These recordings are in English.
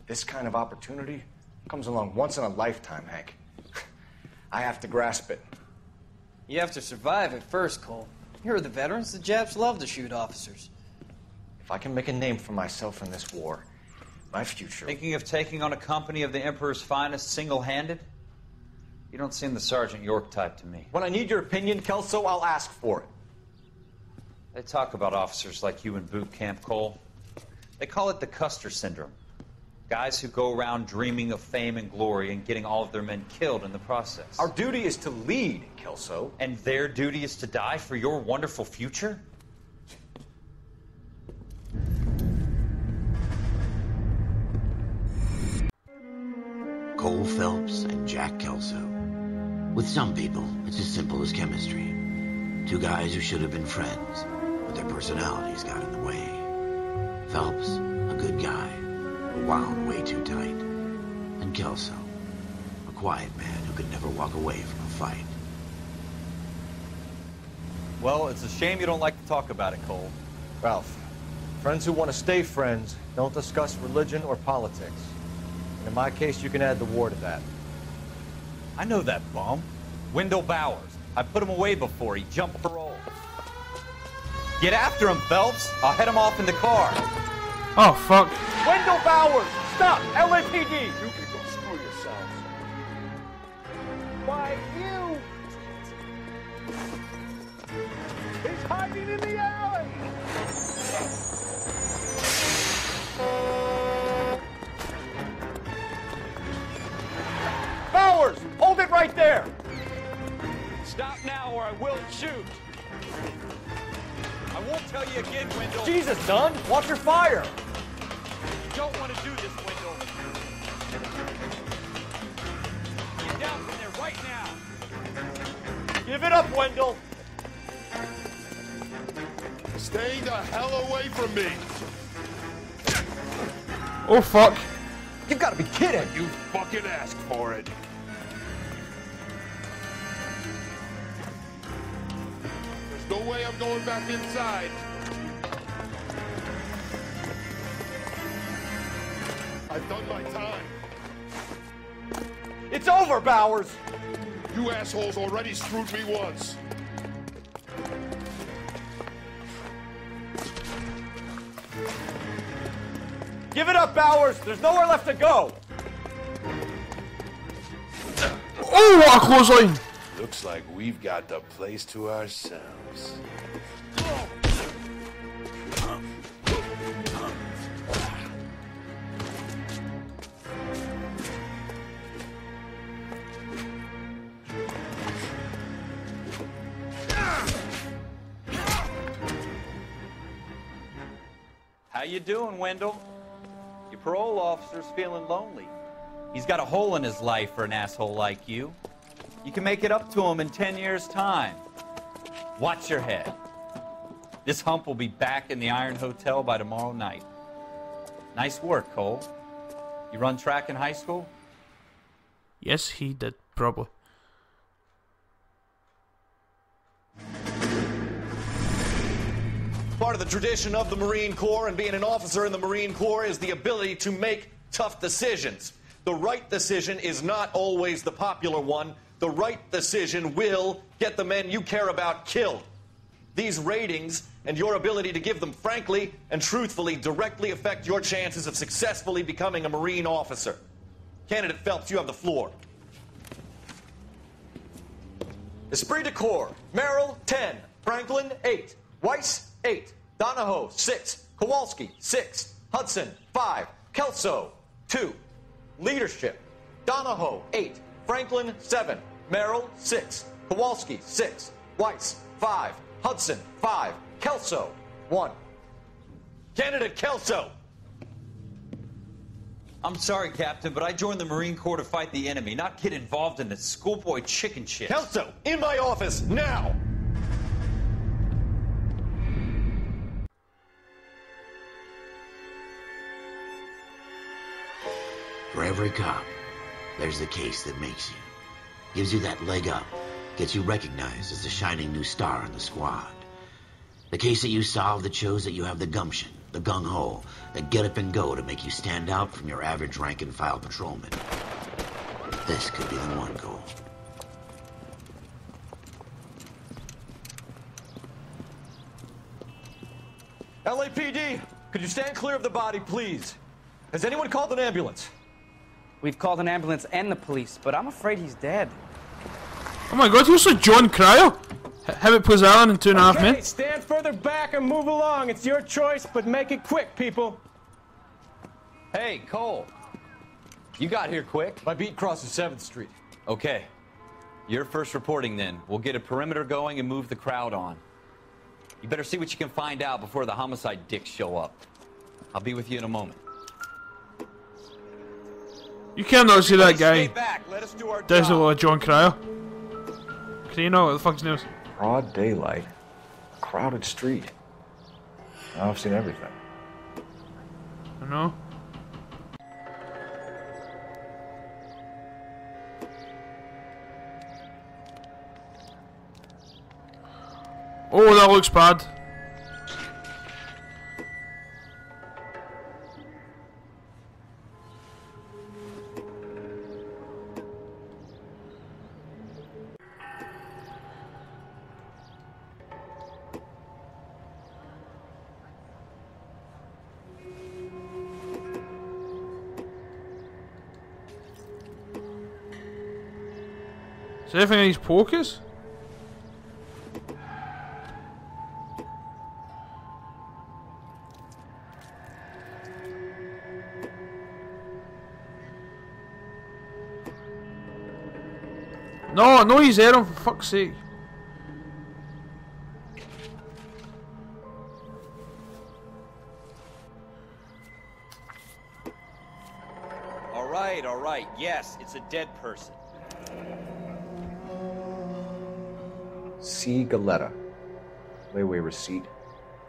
This kind of opportunity comes along once in a lifetime, Hank. I have to grasp it. You have to survive it first, Cole. Here are the veterans. The Japs love to shoot officers. If I can make a name for myself in this war, my future... Thinking of taking on a company of the Emperor's finest single-handed? You don't seem the Sergeant York type to me. When I need your opinion, Kelso, I'll ask for it. They talk about officers like you in boot camp, Cole. They call it the Custer syndrome. Guys who go around dreaming of fame and glory and getting all of their men killed in the process. Our duty is to lead, Kelso. And their duty is to die for your wonderful future? Cole Phelps and Jack Kelso. With some people, it's as simple as chemistry. Two guys who should have been friends, but their personalities got in the way. Phelps, a good guy, but wound way too tight. And Kelso, a quiet man who could never walk away from a fight. Well, it's a shame you don't like to talk about it, Cole. Ralph, friends who want to stay friends don't discuss religion or politics. And in my case, you can add the war to that. I know that bum. Wendell Bowers. I put him away before. He jumped parole. Get after him, Phelps. I'll head him off in the car. Oh, fuck. Wendell Bowers! Stop! LAPD! You can go screw yourselves. Why, you... He's hiding in the alley! Bowers! Hold it right there! Stop now or I will shoot. I won't tell you again, Wendell. Jesus, son! Watch your fire! You don't want to do this, Wendell. Get down from there right now. Give it up, Wendell! Stay the hell away from me! Oh, fuck. You've got to be kidding! You fucking asked for it. There's no way I'm going back inside. I've done my time. It's over, Bowers! You assholes already screwed me once. Give it up, Bowers! There's nowhere left to go! Oh, what a clothesline! Looks like we've got the place to ourselves. How you doing, Wendell? Your parole officer's feeling lonely. He's got a hole in his life for an asshole like you. You can make it up to him in 10 years' time. Watch your head. This hump will be back in the Iron Hotel by tomorrow night. Nice work, Cole. You run track in high school? Yes, he did, probably. Part of the tradition of the Marine Corps and being an officer in the Marine Corps is the ability to make tough decisions. The right decision is not always the popular one. The right decision will get the men you care about killed. These ratings and your ability to give them frankly and truthfully directly affect your chances of successfully becoming a Marine officer. Candidate Phelps, you have the floor. Esprit de Corps, Merrill, 10. Franklin, 8. Weiss, 8. Donahoe, 6. Kowalski, 6. Hudson, 5. Kelso, 2. Leadership, Donahoe, 8. Franklin, 7. Merrill, 6. Kowalski, 6. Weiss, 5. Hudson, 5. Kelso, 1. Candidate Kelso. I'm sorry, Captain, but I joined the Marine Corps to fight the enemy, not get involved in this schoolboy chicken shit. Kelso, in my office, now! For every cop, there's the case that makes you. Gives you that leg up. Gets you recognized as the shining new star in the squad. The case that you solved that shows that you have the gumption The gung-ho, the get-up-and-go to make you stand out from your average rank-and-file patrolman. This could be the one, Cole. LAPD, could you stand clear of the body, please? Has anyone called an ambulance? We've called an ambulance and the police, but I'm afraid he's dead. Oh my god, he was like John Cryer. Him it plays Alan in 2.5 Men. Okay, stand further back and move along. It's your choice, but make it quick, people. Hey, Cole. You got here quick. My beat crosses 7th Street. Okay. You're first reporting then. We'll get a perimeter going and move the crowd on. You better see what you can find out before the homicide dicks show up. I'll be with you in a moment. You cannot see that guy. Stay back. Let us do our There's a job. lot of John Cryer. Can you know what the fuck's name is? Broad daylight. A crowded street. Now I've seen everything. I know. Oh, that looks bad. Is there anything in these pokers? No, no, he's there, for fuck's sake. All right. Yes, it's a dead person. C. Galetta. Layaway receipt.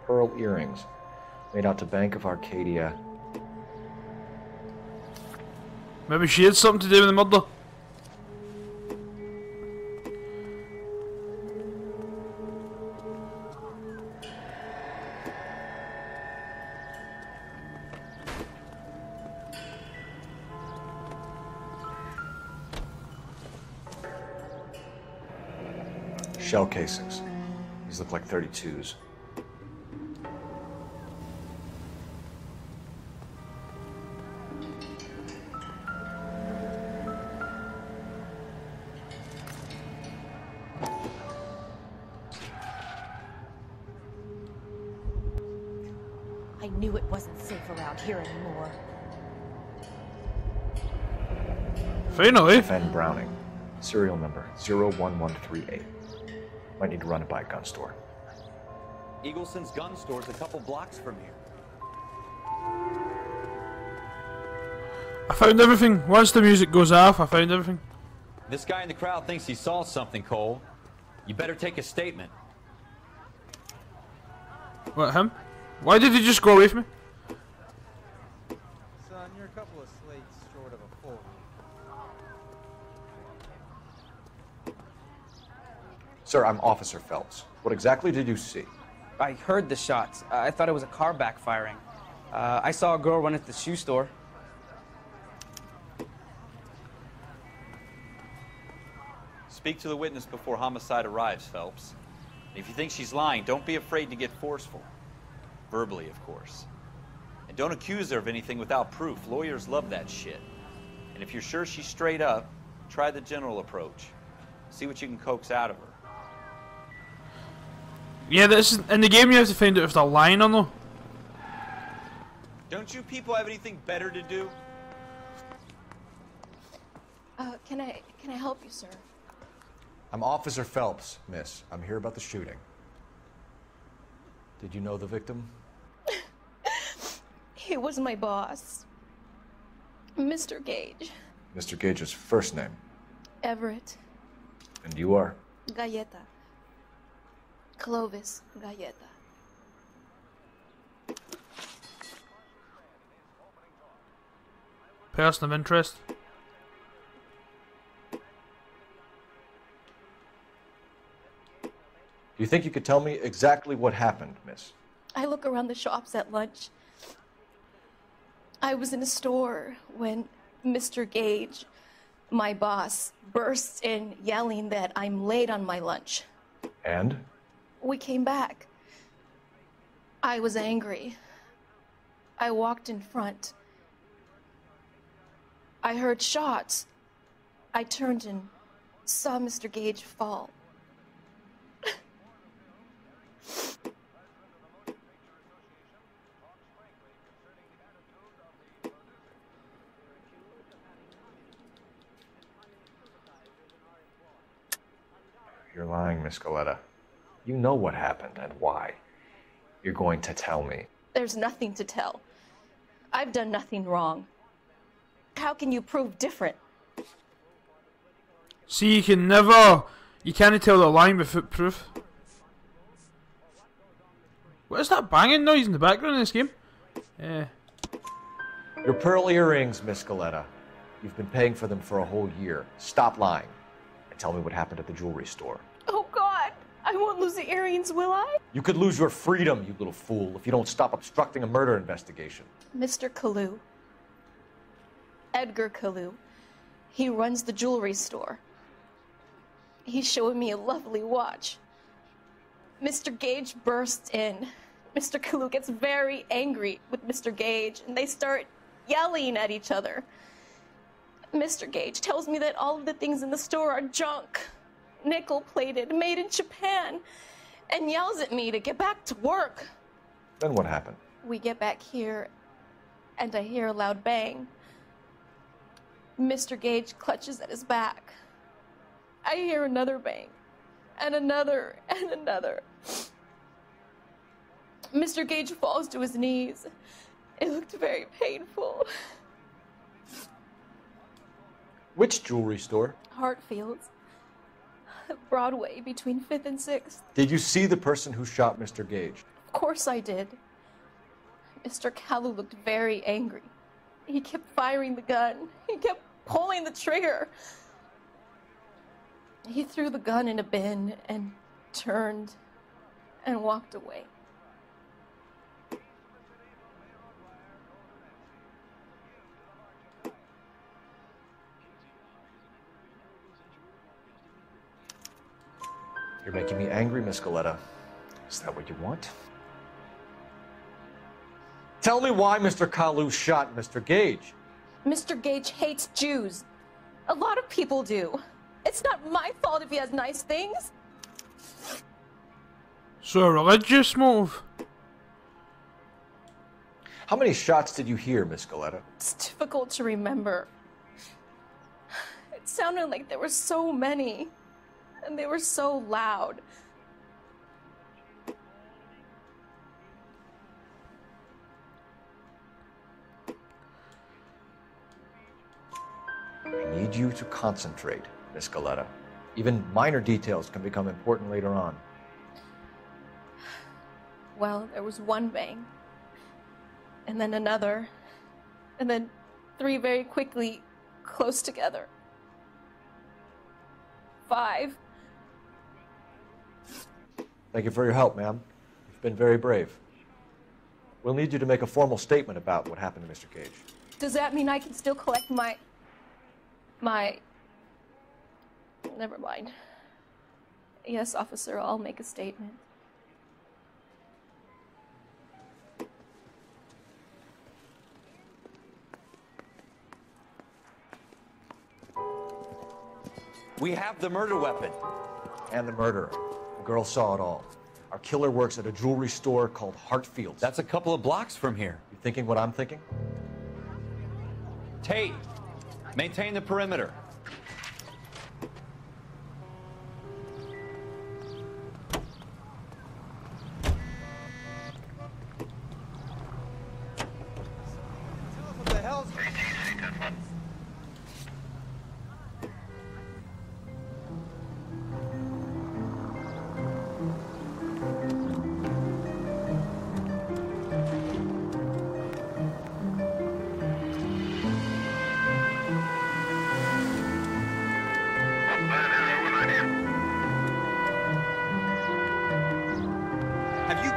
Pearl earrings. Made out to Bank of Arcadia. Maybe she had something to do with the murder. Shell casings. These look like 32s. I knew it wasn't safe around here anymore. Finally. Fen Browning. Serial number 01138. Might need to run it by a gun store. Eagleson's gun store's a couple blocks from here. I found everything. Once the music goes off, I found everything. This guy in the crowd thinks he saw something, Cole. You better take a statement. What, him? Why did he just go away from me? Son, you're a couple of slates short of a full. Sir, I'm Officer Phelps. What exactly did you see? I heard the shots. I thought it was a car backfiring. I saw a girl run at the shoe store. Speak to the witness before homicide arrives, Phelps. And if you think she's lying, don't be afraid to get forceful. Verbally, of course. And don't accuse her of anything without proof. Lawyers love that shit. And if you're sure she's straight up, try the general approach. See what you can coax out of her. Yeah, this is, in the game you have to find out if they're lying or no. Don't you people have anything better to do? Can I help you, sir? I'm Officer Phelps, miss. I'm here about the shooting. Did you know the victim? He was my boss. Mr. Gage. Mr. Gage's first name. Everett. And you are? Galleta. Clovis Galleta. Person of interest. Do you think you could tell me exactly what happened, miss? I look around the shops at lunch. I was in a store when Mr. Gage, my boss, bursts in yelling that I'm late on my lunch. And? We came back. I was angry. I walked in front. I heard shots. I turned and saw Mr. Gage fall. You're lying, Miss Coletta. You know what happened and why. You're going to tell me. There's nothing to tell. I've done nothing wrong. How can you prove different? See, you can't tell the line without proof. What is that banging noise in the background in this game? Your pearl earrings, Miss Coletta. You've been paying for them for a whole year. Stop lying and tell me what happened at the jewelry store. Oh, God. I won't lose the earrings, will I? You could lose your freedom, you little fool, if you don't stop obstructing a murder investigation. Mr. Kalu. Edgar Kalu. He runs the jewelry store. He's showing me a lovely watch. Mr. Gage bursts in. Mr. Kalu gets very angry with Mr. Gage, and they start yelling at each other. Mr. Gage tells me that all of the things in the store are junk, nickel-plated, made in Japan, and yells at me to get back to work. Then what happened? We get back here, and I hear a loud bang. Mr. Gage clutches at his back. I hear another bang, and another, and another. Mr. Gage falls to his knees. It looked very painful. Which jewelry store? Hartfield's. Broadway, between 5th and 6th. Did you see the person who shot Mr. Gage? Of course I did. Mr. Kalu looked very angry. He kept firing the gun. He kept pulling the trigger. He threw the gun in a bin and turned and walked away. You're making me angry, Miss Coletta. Is that what you want? Tell me why Mr. Kalu shot Mr. Gage. Mr. Gage hates Jews. A lot of people do. It's not my fault if he has nice things. So a religious motive. How many shots did you hear, Miss Coletta? It's difficult to remember. It sounded like there were so many, and they were so loud. I need you to concentrate, Miss Coletta. Even minor details can become important later on. Well, there was one bang, and then another, and then 3 very quickly, close together. 5. Thank you for your help, ma'am. You've been very brave. We'll need you to make a formal statement about what happened to Mr. Gage. Does that mean I can still collect my... Never mind. Yes, officer, I'll make a statement. We have the murder weapon. And the murderer. The girl saw it all. Our killer works at a jewelry store called Hartfield's. That's a couple of blocks from here. You thinking what I'm thinking? Tate, maintain the perimeter. What the hell's...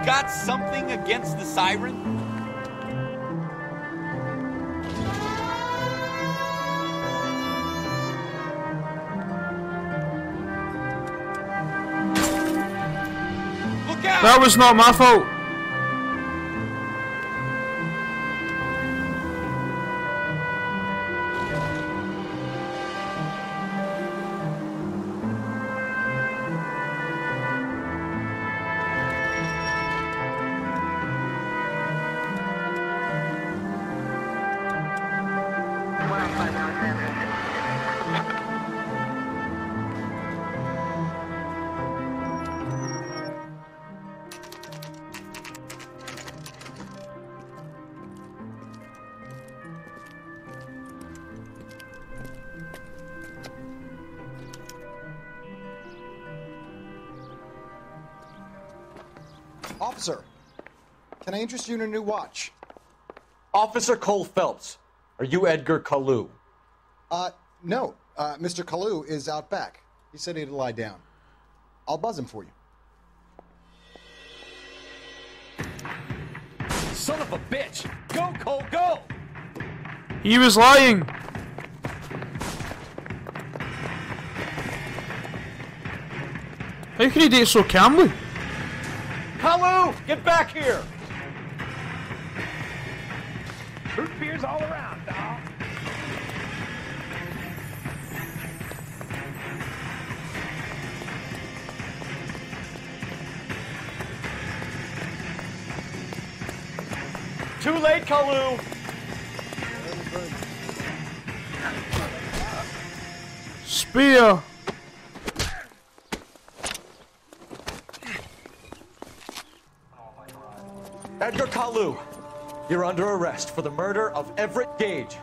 got something against the siren? Look out! That was not my fault. Officer, can I interest you in a new watch? Officer Cole Phelps, are you Edgar Kalu? No. Mr. Kalu is out back. He said he'd lie down. I'll buzz him for you. Son of a bitch! Go, Cole, go! He was lying. How can he do it so calmly? Kalu, get back here! Root beers all around, dog. Too late, Kalu! Spear. Edgar Kalu, you're under arrest for the murder of Everett Gage.